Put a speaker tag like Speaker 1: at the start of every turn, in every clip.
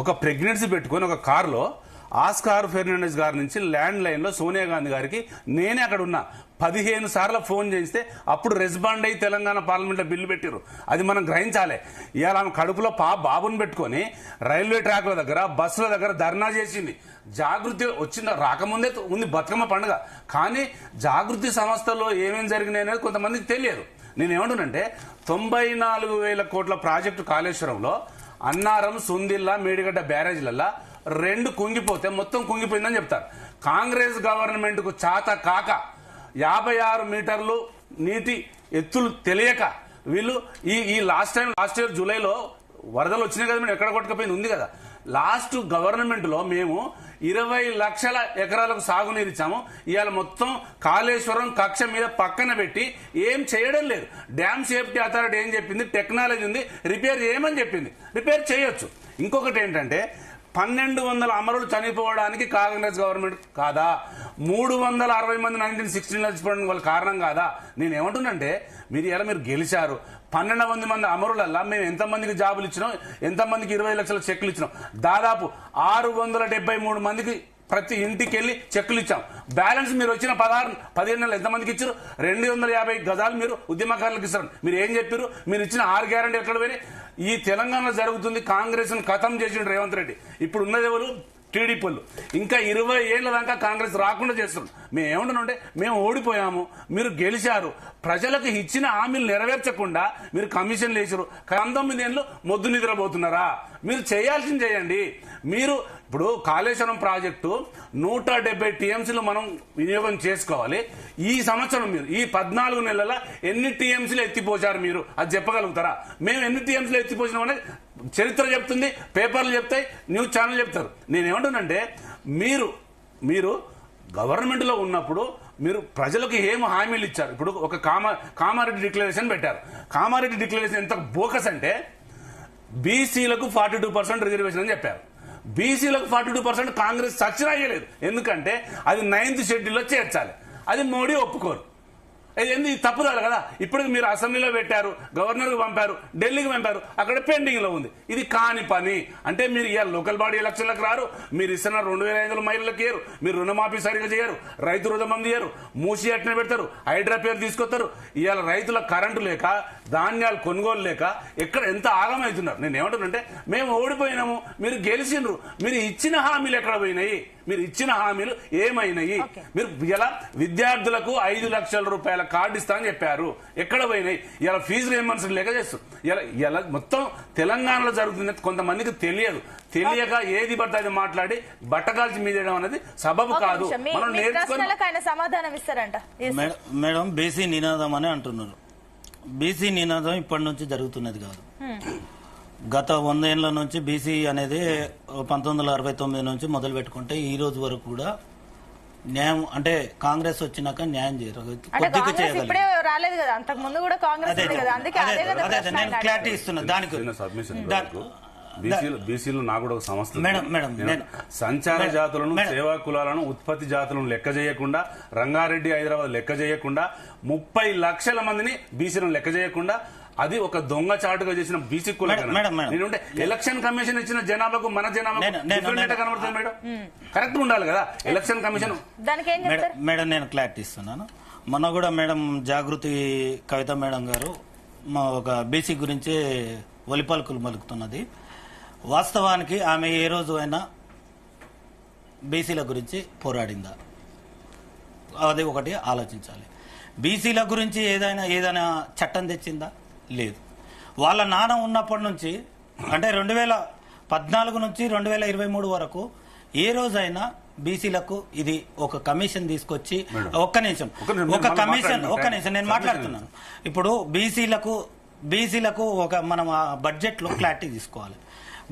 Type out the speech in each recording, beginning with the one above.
Speaker 1: ఒక ప్రెగ్నెన్సీ పెట్టుకుని ఒక కారులో ఆస్కార్ ఫెర్నాండెస్ గారి నుంచి ల్యాండ్ లైన్ లో సోనియా గాంధీ గారికి నేనే అక్కడ ఉన్నా 15 సార్లు ఫోన్ చేస్తే అప్పుడు రెస్పాండ్ అయ్యి తెలంగాణ పార్లమెంట్ లో బిల్లు పెట్టారు. అది మనం గ్రహించాలి. ఇవాళ ఆమె కడుపులో బాబుని పెట్టుకొని రైల్వే ట్రాక్ల దగ్గర బస్సుల దగ్గర ధర్నా చేసింది. జాగృతి వచ్చింది, రాకముందే ఉంది బతుకమ్మ పండుగ. కానీ జాగృతి సంస్థలో ఏమేమి జరిగినాయి అనేది కొంతమందికి తెలియదు. నేనేమంటున్నానంటే 94,000 కోట్ల ప్రాజెక్టు కాళేశ్వరంలో అన్నారం, సుందిల్లా, మేడిగడ్డ బ్యారేజ్లల్లా 2 కుంగిపోతే మొత్తం కుంగిపోయిందని చెప్తారు. కాంగ్రెస్ గవర్నమెంట్ కు చాత కాక 56 మీటర్లు నీటి ఎత్తులు తెలియక వీళ్ళు ఈ లాస్ట్ ఇయర్ జూలైలో వరదలు వచ్చినాయి కదా, మేము ఎక్కడ కొట్టుకపోయింది ఉంది కదా. లాస్ట్ గవర్నమెంట్ లో మేము 20 లక్షల ఎకరాలకు సాగునీరు ఇచ్చాము. ఇవాళ మొత్తం కాళేశ్వరం కక్ష మీద పక్కన పెట్టి ఏం చేయడం లేదు. డ్యామ్ సేఫ్టీ అథారిటీ ఏం చెప్పింది, టెక్నాలజీ ఉంది, రిపేర్ చేయమని చెప్పింది. రిపేర్ చేయొచ్చు. ఇంకొకటి ఏంటంటే 1200 అమరులు చనిపోవడానికి కాంగ్రెస్ గవర్నమెంట్ కాదా? 360 మంది 1916 చచ్చిపోవడానికి వాళ్ళ కారణం కాదా? నేనేమంటున్నానంటే మీరు గెలిచారు. 1200 మంది అమరులల్లా మేము ఎంతమందికి జాబులు ఇచ్చినాం, ఎంతమందికి 20 లక్షల చెక్కులు ఇచ్చినాం? దాదాపు 673 మందికి ప్రతి ఇంటికి వెళ్లి చెక్కులు ఇచ్చాం. బ్యాలెన్స్ మీరు వచ్చిన 15 నెలలు ఎంతమందికి ఇచ్చారు? 250 గజాలు మీరు ఉద్యమకారులకు ఇస్తారు. మీరు ఏం చెప్పారు? మీరు ఇచ్చిన 6 గ్యారెంటీ ఎక్కడ పోయి? ఈ తెలంగాణలో జరుగుతుంది. కాంగ్రెస్ ను ఖతం చేసిండు రేవంత్ రెడ్డి. ఇప్పుడు ఉన్నది ఎవరు? టీడీపీ. ఇంకా 20 ఏళ్ల దాకా కాంగ్రెస్ రాకుండా చేస్తున్నాం. మేము ఏమంటున్నామంటే మేము ఓడిపోయాము, మీరు గెలిచారు. ప్రజలకు ఇచ్చిన హామీలు నెరవేర్చకుండా మీరు కమిషన్లు వేసారు. 19 ఏళ్ళు మొద్దు నిద్రపోతున్నారా? మీరు చేయాల్సింది చేయండి. మీరు ఇప్పుడు కాళేశ్వరం ప్రాజెక్టు 170 టీఎంసీలు మనం వినియోగం చేసుకోవాలి. ఈ సంవత్సరం మీరు ఈ 14 నెలల ఎన్ని టీఎంసీలు ఎత్తిపోసారు మీరు? అది చెప్పగలుగుతారా? మేము ఎన్ని టీఎంసీలు ఎత్తిపోసినాం అనేది చరిత్ర చెప్తుంది, పేపర్లు చెప్తాయి, న్యూస్ ఛానల్ చెప్తారు. నేనేమంటున్నానంటే మీరు గవర్నమెంట్ లో ఉన్నప్పుడు మీరు ప్రజలకు ఏం హామీలు ఇచ్చారు? ఇప్పుడు ఒక కామారెడ్డి డిక్లరేషన్ పెట్టారు. కామారెడ్డి డిక్లరేషన్ ఎంత బోకస్ అంటే బీసీలకు 42% రిజర్వేషన్ అని చెప్పారు. బీసీలకు 42% కాంగ్రెస్ సక్సెస్ అయ్యలేదు. ఎందుకంటే అది 9th షెడ్యూల్లో చేర్చాలి. అది మోడీ ఒప్పుకోరు. ఇది తప్పుదారు కదా. ఇప్పటికి మీరు అసెంబ్లీలో పెట్టారు, గవర్నర్కు పంపారు, ఢిల్లీకి పంపారు, అక్కడ పెండింగ్ లో ఉంది. ఇది కాని పని. అంటే మీరు ఇవాళ లోకల్ బాడీ ఎలక్షన్లకు రారు, మీరు ఇస్తున్న 2,500 మహిళలకు ఇయ్యరు, మీరు రుణమాఫీ సరిగా చేయరు, రైతు రుణమంది ఇయ్యరు, మూసి అట్నే పెడతారు, హైడ్రా పేరు తీసుకొస్తారు. ఇవాళ రైతుల కరెంటు లేక, ధాన్యాలు కొనుగోలు లేక ఎక్కడ ఎంత ఆగమవుతున్నారు. నేను ఏమంటున్నానంటే మేము ఓడిపోయినాము, మీరు గెలిచిండ్రు. మీరు ఇచ్చిన హామీలు ఎక్కడ పోయినాయి? మీరు ఇచ్చిన హామీలు ఏమైనాయి? మీరు ఇలా విద్యార్థులకు 5 లక్షల రూపాయల కార్డు ఇస్తా అని చెప్పారు, ఎక్కడ పోయినాయి? ఇలా ఫీజు రియంబర్స్మెంట్ లేక చేస్తారు. ఇలా మొత్తం తెలంగాణలో జరుగుతుంది. కొంతమందికి తెలియక ఏది పడితే అది మాట్లాడి బట్టగాల్చి మీదేయడం అనేది సబబు కాదు. మనం నేర్చుకుని
Speaker 2: సమాధానం ఇస్తారంట.
Speaker 3: మేడం, బీసీ నినాదం అని అంటున్నారు. బీసీ నినాదం ఇప్పటి నుంచి జరుగుతున్నది కాదు. గత 100 ఏళ్ల నుంచి బీసీ అనేది 1969 నుంచి మొదలు పెట్టుకుంటే ఈ రోజు వరకు కూడా న్యాయం అంటే కాంగ్రెస్ వచ్చినాక న్యాయం నేను క్లారిటీ ఇస్తున్నా. దానికి
Speaker 1: బీసీలు నాకు కూడా ఒక సమస్య. సంచార జాతులను, సేవా కులాలను, ఉత్పత్తి జాతులను లెక్క చేయకుండా, రంగారెడ్డి, హైదరాబాద్ లెక్క చేయకుండా, 30 లక్షల మందిని బీసీలను లెక్క చేయకుండా, అది ఒక దొంగ చాటుగా చేసిన బీసీ కులం. నేనుంటే ఎలక్షన్ కమిషన్ ఇచ్చిన జనాభాకు మన జనాభా కనబడుతుంది మేడం. కరెక్ట్ ఉండాలి కదా ఎలక్షన్ కమిషన్.
Speaker 3: మేడం నేను క్లారిటీ ఇస్తున్నాను. మొన్న కూడా మేడం జాగృతి కవిత మేడం గారు ఒక బీసీ గురించి ఒలిపలుకులు మలుకుతున్నది. వాస్తవానికి ఆమె ఏ రోజు అయినా బీసీల గురించి పోరాడిందా? అది ఒకటి ఆలోచించాలి. బీసీల గురించి ఏదైనా చట్టం తెచ్చిందా? లేదు. వాళ్ళ నాన్న ఉన్నప్పటి నుంచి అంటే 2014 నుంచి 2023 వరకు ఏ రోజైనా బీసీలకు ఇది ఒక కమిషన్ తీసుకొచ్చి ఒక్క నిమిషం నేను మాట్లాడుతున్నాను. ఇప్పుడు బీసీలకు ఒక మనం బడ్జెట్ లో క్లారిటీ తీసుకోవాలి.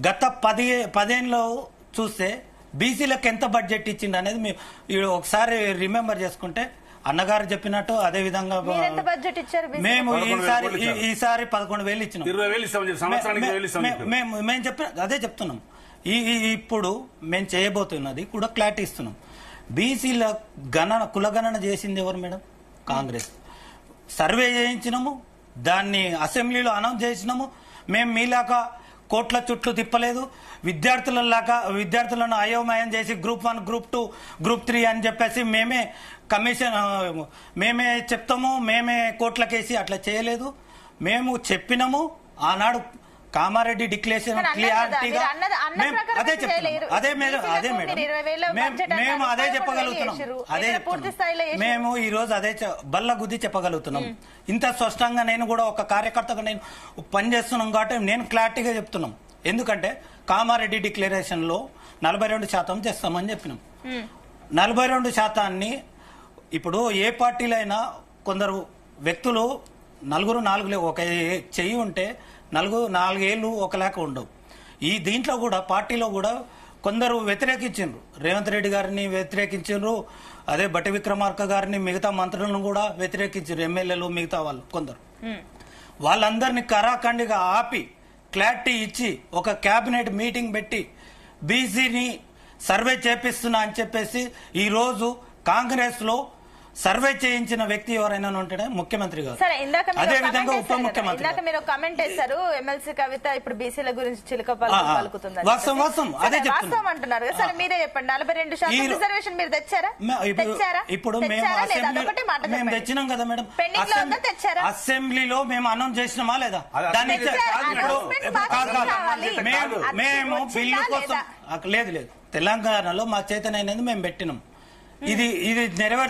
Speaker 3: గత 10 ఏళ్ళలో చూస్తే బీసీలకు ఎంత బడ్జెట్ ఇచ్చింది అనేది మేము ఒకసారి రిమెంబర్ చేసుకుంటే అన్నగారు చెప్పినట్టు అదే విధంగా మేము ఈసారి 11,000 ఇచ్చినాం. మేము చెప్పిన అదే చెప్తున్నాం. ఇప్పుడు మేము చేయబోతున్నది కూడా క్లారిటీ ఇస్తున్నాం. బీసీల కులగణన చేసింది ఎవరు మేడం? కాంగ్రెస్. సర్వే చేయించినాము, దాన్ని అసెంబ్లీలో అనౌన్స్ చేసినాము. మేము మీలాగా కోట్ల చుట్టూ తిప్పలేదు. విద్యార్థులను అయోమయం చేసి గ్రూప్ 1, గ్రూప్ 2, గ్రూప్ 3 అని చెప్పేసి మేమే చెప్తాము, మేమే కోట్లకేసి అట్లా చేయలేదు. మేము చెప్పినాము ఆనాడు కామారెడ్డి డిక్లరేషన్ క్లియారిటీగా అదే చెప్తున్నాం. అదే మేడం మేము అదే చెప్పగలుగుతున్నాం. మేము ఈ రోజు అదే బల్ల గుద్ది చెప్పగలుగుతున్నాం. ఇంత స్పష్టంగా నేను కూడా ఒక కార్యకర్తగా నేను పనిచేస్తున్నాం కాబట్టి నేను క్లారిటీగా చెప్తున్నాం. ఎందుకంటే కామారెడ్డి డిక్లరేషన్ లో 42% చేస్తామని చెప్పినాం. 42% ఇప్పుడు ఏ పార్టీలైనా కొందరు వ్యక్తులు నలుగురు ఒక చెయ్యి ఉంటే 4 ఏళ్ళు ఒకలాగా ఉండవు. ఈ దీంట్లో కూడా పార్టీలో కూడా కొందరు వ్యతిరేకించారు. రేవంత్ రెడ్డి గారిని వ్యతిరేకించారు, అదే బట్టి విక్రమార్క గారిని, మిగతా మంత్రులను కూడా వ్యతిరేకించారు. ఎమ్మెల్యేలు మిగతా వాళ్ళు కొందరు. వాళ్ళందరినీ కరాఖండిగా ఆపి క్లారిటీ ఇచ్చి ఒక కేబినెట్ మీటింగ్ పెట్టి బీసీని సర్వే చేపిస్తున్నా అని చెప్పేసి ఈ రోజు కాంగ్రెస్ లో సర్వే చేయించిన వ్యక్తి ఎవరైనా ఉంటే ముఖ్యమంత్రి గారు, అదే విధంగా ఉప ముఖ్యమంత్రి.
Speaker 2: మీరు కమెంట్ చేశారు ఎమ్మెల్సీ కవిత ఇప్పుడు బీసీల గురించి చిలుక పలుకుతుంది.
Speaker 3: వాస్తవం అదే చెప్తున్నాం
Speaker 2: అంటున్నారు. సరే మీరే చెప్పండి, 42% రిజర్వేషన్ మీరు తెచ్చారా?
Speaker 3: ఇప్పుడు మేము తెచ్చినాం కదా మేడం. అసెంబ్లీలో మేము అనౌన్స్ చేసినామా లేదా? దాన్ని మేము బిల్లు కోసం లేదు తెలంగాణలో మా చేతనైనది మేము పెట్టినాం. ఇది నెరవేర్